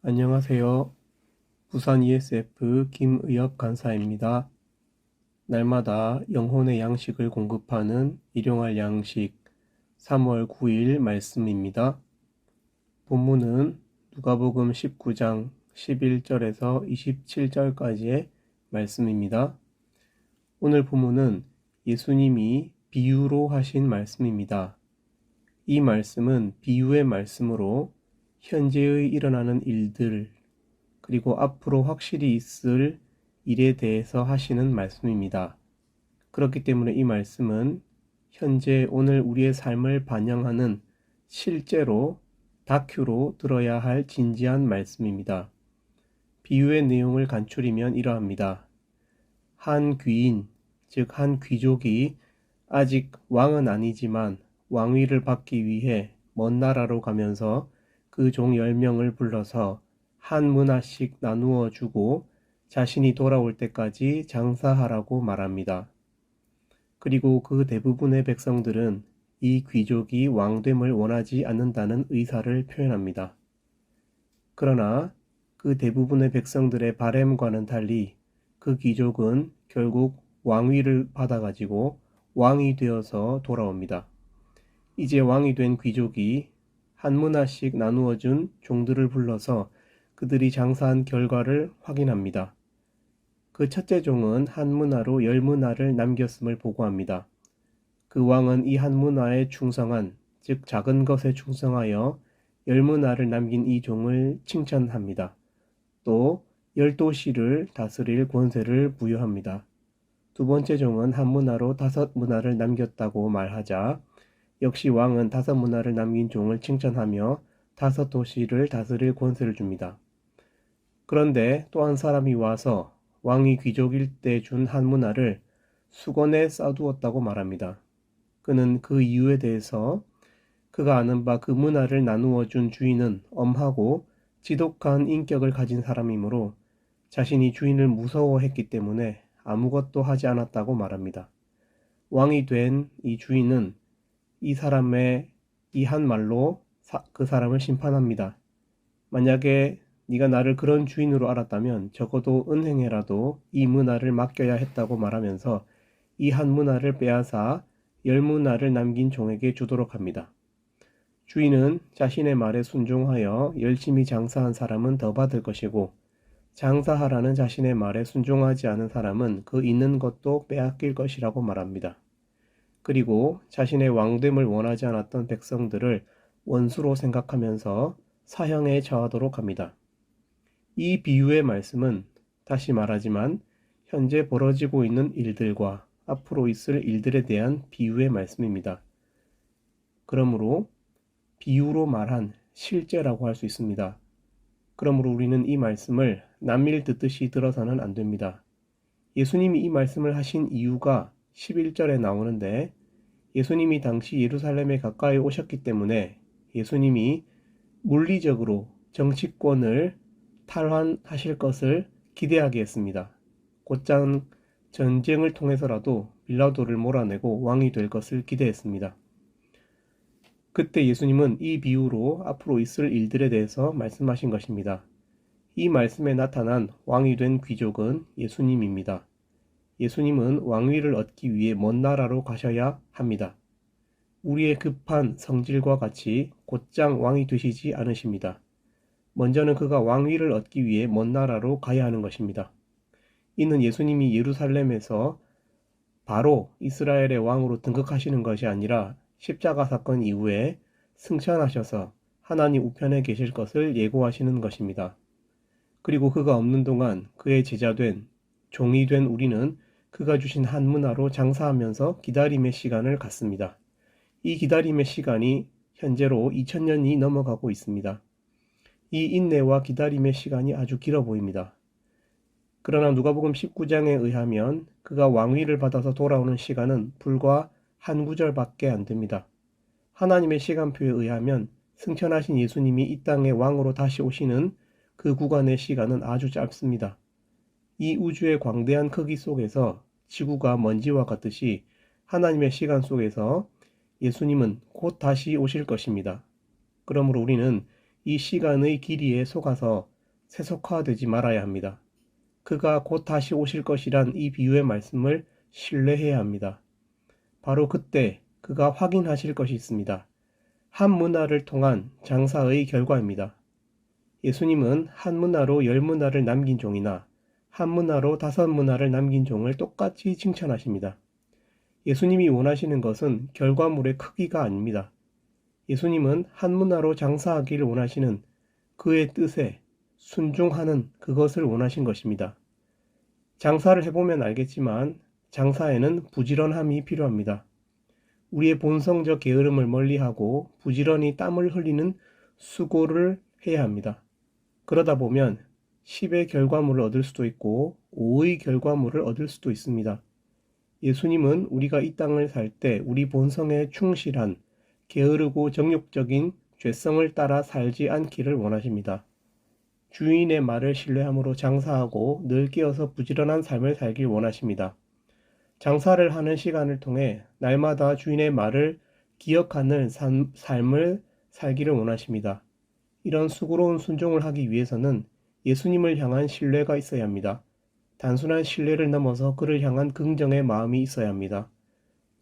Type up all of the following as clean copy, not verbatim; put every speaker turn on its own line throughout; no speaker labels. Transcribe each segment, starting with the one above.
안녕하세요. 부산 ESF 김의엽 간사입니다. 날마다 영혼의 양식을 공급하는 일용할 양식 3월 9일 말씀입니다. 본문은 누가복음 19장 11절에서 27절까지의 말씀입니다. 오늘 본문은 예수님이 비유로 하신 말씀입니다. 이 말씀은 비유의 말씀으로 현재의 일어나는 일들, 그리고 앞으로 확실히 있을 일에 대해서 하시는 말씀입니다. 그렇기 때문에 이 말씀은 현재 오늘 우리의 삶을 반영하는 실제로 다큐로 들어야 할 진지한 말씀입니다. 비유의 내용을 간추리면 이러합니다. 한 귀인, 즉 한 귀족이 아직 왕은 아니지만 왕위를 받기 위해 먼 나라로 가면서 그 종 10명을 불러서 한 문화씩 나누어 주고 자신이 돌아올 때까지 장사하라고 말합니다. 그리고 그 대부분의 백성들은 이 귀족이 왕됨을 원하지 않는다는 의사를 표현합니다. 그러나 그 대부분의 백성들의 바램과는 달리 그 귀족은 결국 왕위를 받아가지고 왕이 되어서 돌아옵니다. 이제 왕이 된 귀족이 한 문화씩 나누어준 종들을 불러서 그들이 장사한 결과를 확인합니다. 그 첫째 종은 한 문화로 10문화를 남겼음을 보고합니다. 그 왕은 이 한 문화에 충성한, 즉 작은 것에 충성하여 10문화를 남긴 이 종을 칭찬합니다. 또 10도시를 다스릴 권세를 부여합니다. 두 번째 종은 한 문화로 5문화를 남겼다고 말하자 역시 왕은 5문화를 남긴 종을 칭찬하며 5도시를 다스릴 권세를 줍니다. 그런데 또 한 사람이 와서 왕이 귀족일 때 준 한 문화를 수건에 싸두었다고 말합니다. 그는 그 이유에 대해서 그가 아는 바 그 문화를 나누어 준 주인은 엄하고 지독한 인격을 가진 사람이므로 자신이 주인을 무서워했기 때문에 아무것도 하지 않았다고 말합니다. 왕이 된 이 주인은 이 사람의 이 한 말로 그 사람을 심판합니다. 만약에 네가 나를 그런 주인으로 알았다면 적어도 은행에라도 이 문화를 맡겨야 했다고 말하면서 이 한 문화를 빼앗아 10문화를 남긴 종에게 주도록 합니다. 주인은 자신의 말에 순종하여 열심히 장사한 사람은 더 받을 것이고 장사하라는 자신의 말에 순종하지 않은 사람은 그 있는 것도 빼앗길 것이라고 말합니다. 그리고 자신의 왕됨을 원하지 않았던 백성들을 원수로 생각하면서 사형에 처하도록 합니다. 이 비유의 말씀은 다시 말하지만 현재 벌어지고 있는 일들과 앞으로 있을 일들에 대한 비유의 말씀입니다. 그러므로 비유로 말한 실제라고 할 수 있습니다. 그러므로 우리는 이 말씀을 남일 듣듯이 들어서는 안 됩니다. 예수님이 이 말씀을 하신 이유가 11절에 나오는데 예수님이 당시 예루살렘에 가까이 오셨기 때문에 예수님이 물리적으로 정치권을 탈환하실 것을 기대하게 했습니다. 곧장 전쟁을 통해서라도 빌라도를 몰아내고 왕이 될 것을 기대했습니다. 그때 예수님은 이 비유로 앞으로 있을 일들에 대해서 말씀하신 것입니다. 이 말씀에 나타난 왕이 된 귀족은 예수님입니다. 예수님은 왕위를 얻기 위해 먼 나라로 가셔야 합니다. 우리의 급한 성질과 같이 곧장 왕이 되시지 않으십니다. 먼저는 그가 왕위를 얻기 위해 먼 나라로 가야 하는 것입니다. 이는 예수님이 예루살렘에서 바로 이스라엘의 왕으로 등극하시는 것이 아니라 십자가 사건 이후에 승천하셔서 하나님 우편에 계실 것을 예고하시는 것입니다. 그리고 그가 없는 동안 그의 제자된 종이 된 우리는 그가 주신 한 문화로 장사하면서 기다림의 시간을 갖습니다. 이 기다림의 시간이 현재로 2000년이 넘어가고 있습니다. 이 인내와 기다림의 시간이 아주 길어 보입니다. 그러나 누가복음 19장에 의하면 그가 왕위를 받아서 돌아오는 시간은 불과 한 구절밖에 안 됩니다. 하나님의 시간표에 의하면 승천하신 예수님이 이 땅에 왕으로 다시 오시는 그 구간의 시간은 아주 짧습니다. 이 우주의 광대한 크기 속에서 지구가 먼지와 같듯이 하나님의 시간 속에서 예수님은 곧 다시 오실 것입니다. 그러므로 우리는 이 시간의 길이에 속아서 세속화되지 말아야 합니다. 그가 곧 다시 오실 것이란 이 비유의 말씀을 신뢰해야 합니다. 바로 그때 그가 확인하실 것이 있습니다. 한 문화를 통한 장사의 결과입니다. 예수님은 한 문화로 10문화를 남긴 종이나 한 문화로 5문화를 남긴 종을 똑같이 칭찬하십니다. 예수님이 원하시는 것은 결과물의 크기가 아닙니다. 예수님은 한 문화로 장사하기를 원하시는 그의 뜻에 순종하는 그것을 원하신 것입니다. 장사를 해보면 알겠지만 장사에는 부지런함이 필요합니다. 우리의 본성적 게으름을 멀리하고 부지런히 땀을 흘리는 수고를 해야 합니다. 그러다 보면 10의 결과물을 얻을 수도 있고 5의 결과물을 얻을 수도 있습니다. 예수님은 우리가 이 땅을 살 때 우리 본성에 충실한 게으르고 정욕적인 죄성을 따라 살지 않기를 원하십니다. 주인의 말을 신뢰함으로 장사하고 늘 깨어서 부지런한 삶을 살길 원하십니다. 장사를 하는 시간을 통해 날마다 주인의 말을 기억하는 삶을 살기를 원하십니다. 이런 수고로운 순종을 하기 위해서는 예수님을 향한 신뢰가 있어야 합니다. 단순한 신뢰를 넘어서 그를 향한 긍정의 마음이 있어야 합니다.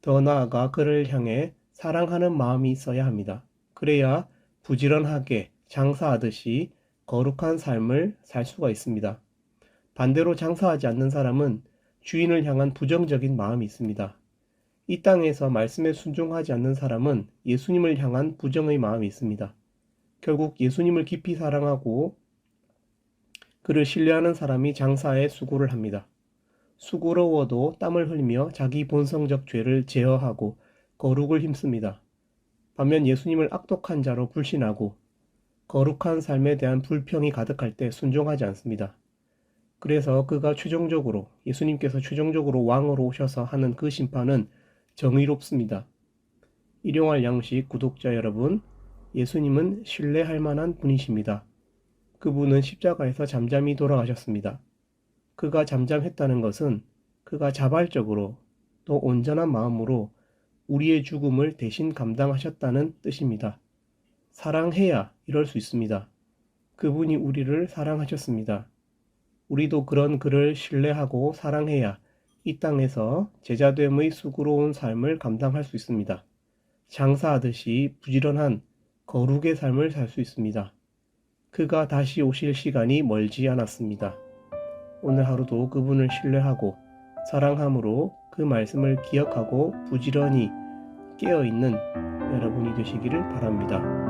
더 나아가 그를 향해 사랑하는 마음이 있어야 합니다. 그래야 부지런하게 장사하듯이 거룩한 삶을 살 수가 있습니다. 반대로 장사하지 않는 사람은 주인을 향한 부정적인 마음이 있습니다. 이 땅에서 말씀에 순종하지 않는 사람은 예수님을 향한 부정의 마음이 있습니다. 결국 예수님을 깊이 사랑하고 그를 신뢰하는 사람이 장사에 수고를 합니다. 수고로워도 땀을 흘리며 자기 본성적 죄를 제어하고 거룩을 힘씁니다. 반면 예수님을 악독한 자로 불신하고 거룩한 삶에 대한 불평이 가득할 때 순종하지 않습니다. 그래서 예수님께서 최종적으로 왕으로 오셔서 하는 그 심판은 정의롭습니다. 일용할 양식 구독자 여러분, 예수님은 신뢰할 만한 분이십니다. 그분은 십자가에서 잠잠히 돌아가셨습니다. 그가 잠잠했다는 것은 그가 자발적으로 또 온전한 마음으로 우리의 죽음을 대신 감당하셨다는 뜻입니다. 사랑해야 이럴 수 있습니다. 그분이 우리를 사랑하셨습니다. 우리도 그런 그를 신뢰하고 사랑해야 이 땅에서 제자됨의 수고로운 삶을 감당할 수 있습니다. 장사하듯이 부지런한 거룩의 삶을 살 수 있습니다. 그가 다시 오실 시간이 멀지 않았습니다. 오늘 하루도 그분을 신뢰하고 사랑함으로 그 말씀을 기억하고 부지런히 깨어있는 여러분이 되시기를 바랍니다.